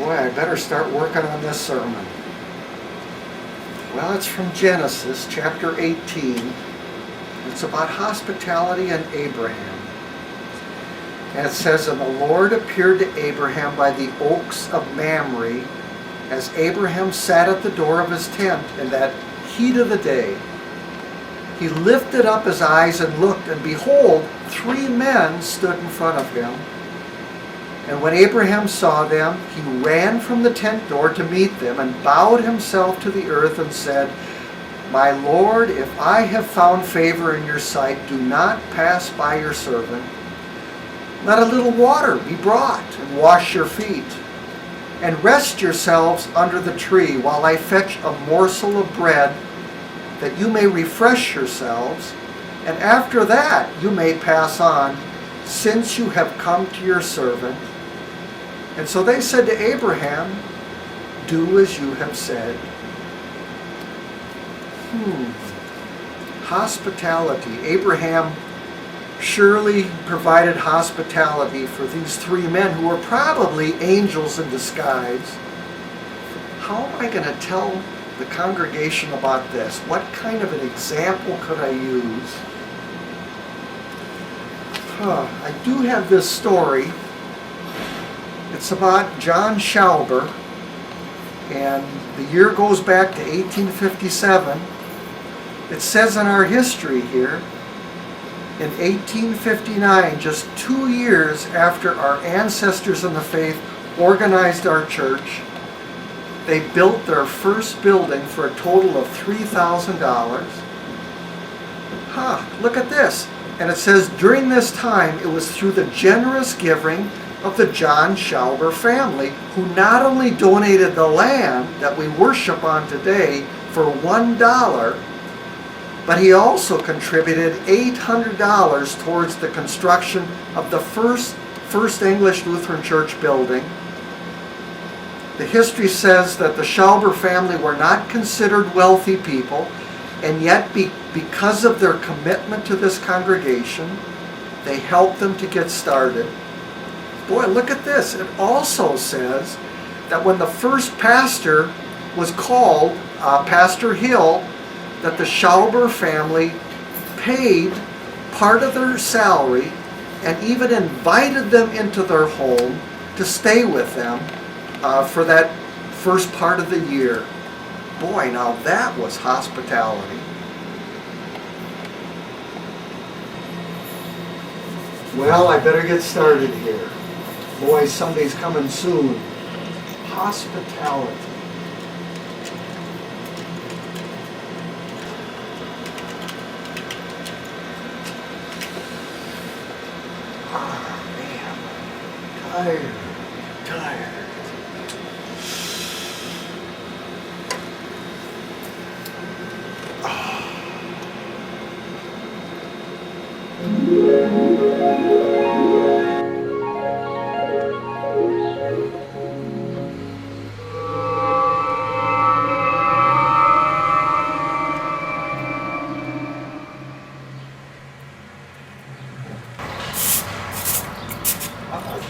Boy, I better start working on this sermon. Well, it's from Genesis chapter 18. It's about hospitality and Abraham. And it says, "And the Lord appeared to Abraham by the oaks of Mamre, as Abraham sat at the door of his tent in that heat of the day. He lifted up his eyes and looked, and behold, 3 men stood in front of him. And when Abraham saw them, he ran from the tent door to meet them, and bowed himself to the earth and said, 'My Lord, if I have found favor in your sight, do not pass by your servant. Let a little water be brought, and wash your feet, and rest yourselves under the tree, while I fetch a morsel of bread, that you may refresh yourselves, and after that you may pass on, since you have come to your servant.' And so they said to Abraham, 'Do as you have said.'" Hospitality. Abraham surely provided hospitality for these 3 men who were probably angels in disguise. How am I going to tell the congregation about this? What kind of an example could I use? I do have this story. It's about John Schauber, and the year goes back to 1857. It says in our history here, in 1859, just 2 years after our ancestors in the faith organized our church, they built their first building for a total of $3,000. Look at this. And it says, during this time, it was through the generous giving of the John Schauber family, who not only donated the land that we worship on today for $1, but he also contributed $800 towards the construction of the First English Lutheran Church building. The history says that the Schauber family were not considered wealthy people, and yet because of their commitment to this congregation, they helped them to get started. Boy, look at this. It also says that when the first pastor was called, Pastor Hill, that the Schauber family paid part of their salary and even invited them into their home to stay with them for that first part of the year. Boy, now that was hospitality. Well, I better get started here. Boy, Sunday's coming soon. Hospitality. Man. Tired.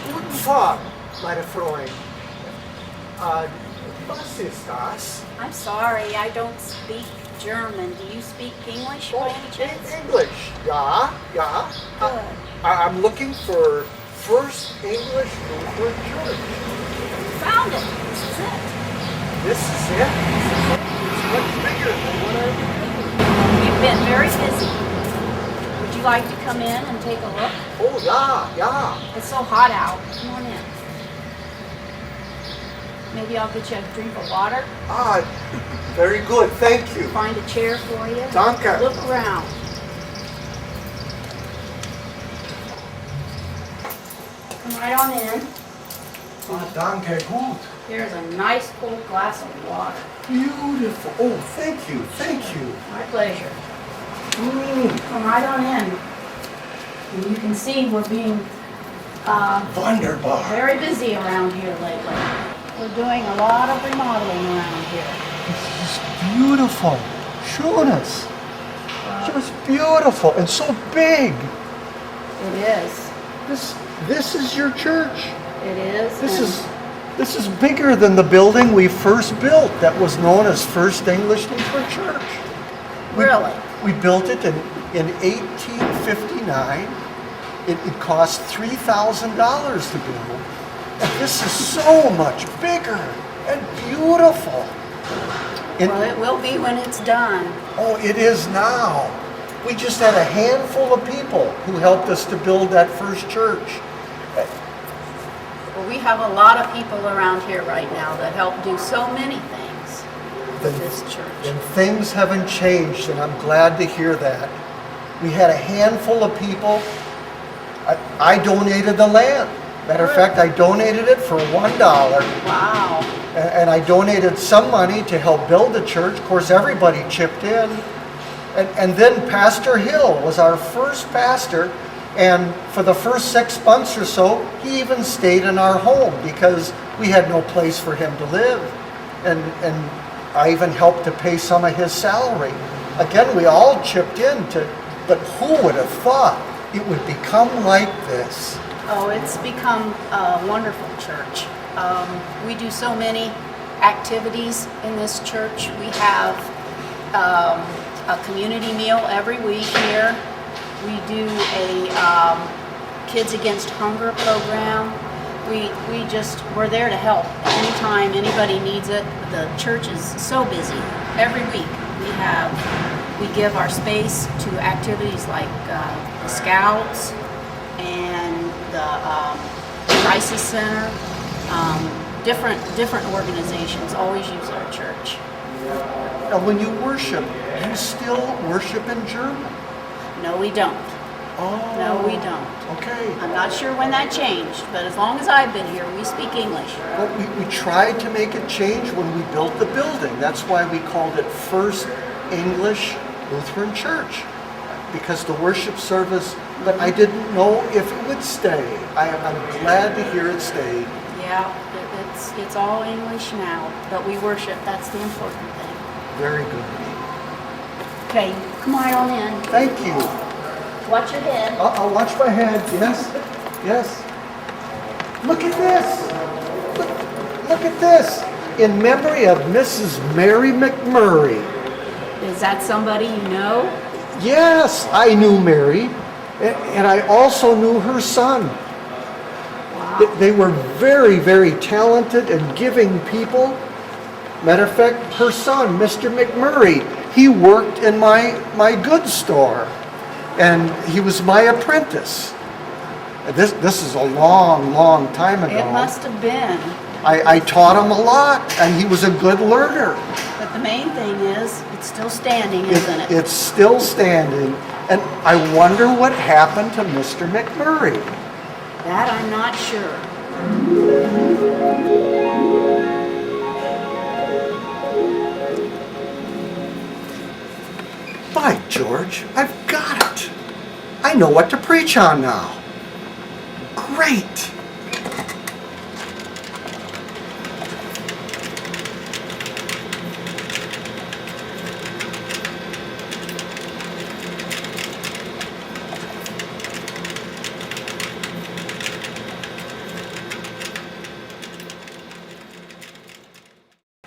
Guten Tag, meine Freunde. Was ist das? I'm sorry, I don't speak German. Do you speak English by any chance? English, yeah. Good. I'm looking for First English Lutheran Church. Found it. This is it. This is it? It's much bigger than what I remember. You've been very busy. Would you like to come in and take a look? Oh, yeah. It's so hot out. Come on in. Maybe I'll get you a drink of water. Very good, thank you. Find a chair for you. Danke. Look around. Come right on in. Danke, gut. Here's a nice cold glass of water. Beautiful. Oh, thank you. My pleasure. Come right on in. And you can see we're being Wunderbar. very busy around here lately. We're doing a lot of remodeling around here. This is beautiful. Schönes. Just beautiful and so big. It is. This is your church. It is. This and is This is bigger than the building we first built that was known as First English Lutheran Church. Really? We built it in 1859. It cost $3,000 to build. And this is so much bigger and beautiful. Well, it will be when it's done. Oh, it is now. We just had a handful of people who helped us to build that first church. Well, we have a lot of people around here right now that help do so many things with this church. And things haven't changed, and I'm glad to hear that. We had a handful of people. I donated the land. Matter of fact, I donated it for $1. Wow. And I donated some money to help build the church. Of course, everybody chipped in. And then Pastor Hill was our first pastor. And for the first 6 months or so, he even stayed in our home because we had no place for him to live. And I even helped to pay some of his salary. Again, we all chipped in but who would have thought it would become like this? Oh, it's become a wonderful church. We do so many activities in this church. We have a community meal every week here. We do a Kids Against Hunger program. We're there to help anytime anybody needs it. The church is so busy. Every week we give our space to activities like the Scouts and the Crisis Center. Different organizations always use our church. Now, when you worship, you still worship in German? No, we don't. Oh. No, we don't. Okay. I'm not sure when that changed, but as long as I've been here, we speak English. Well, we tried to make it change when we built the building. That's why we called it First English Lutheran Church, because the worship service, but I didn't know if it would stay. I'm glad to hear it stayed. Yeah, it's all English now, but we worship. That's the important thing. Very good. Okay, come right on in. Thank you. Watch your head. I'll watch my head. Yes. Yes. Look at this. Look at this. In memory of Mrs. Mary McMurray. Is that somebody you know? Yes, I knew Mary. And I also knew her son. Wow. They were very, very talented and giving people. Matter of fact, her son, Mr. McMurray, he worked in my goods store. And he was my apprentice. This is a long, long time ago. It must have been. I taught him a lot, and he was a good learner. But the main thing is, it's still standing, isn't it? It's still standing. And I wonder what happened to Mr. McMurray. That I'm not sure. By George, I've got it. I know what to preach on now. Great.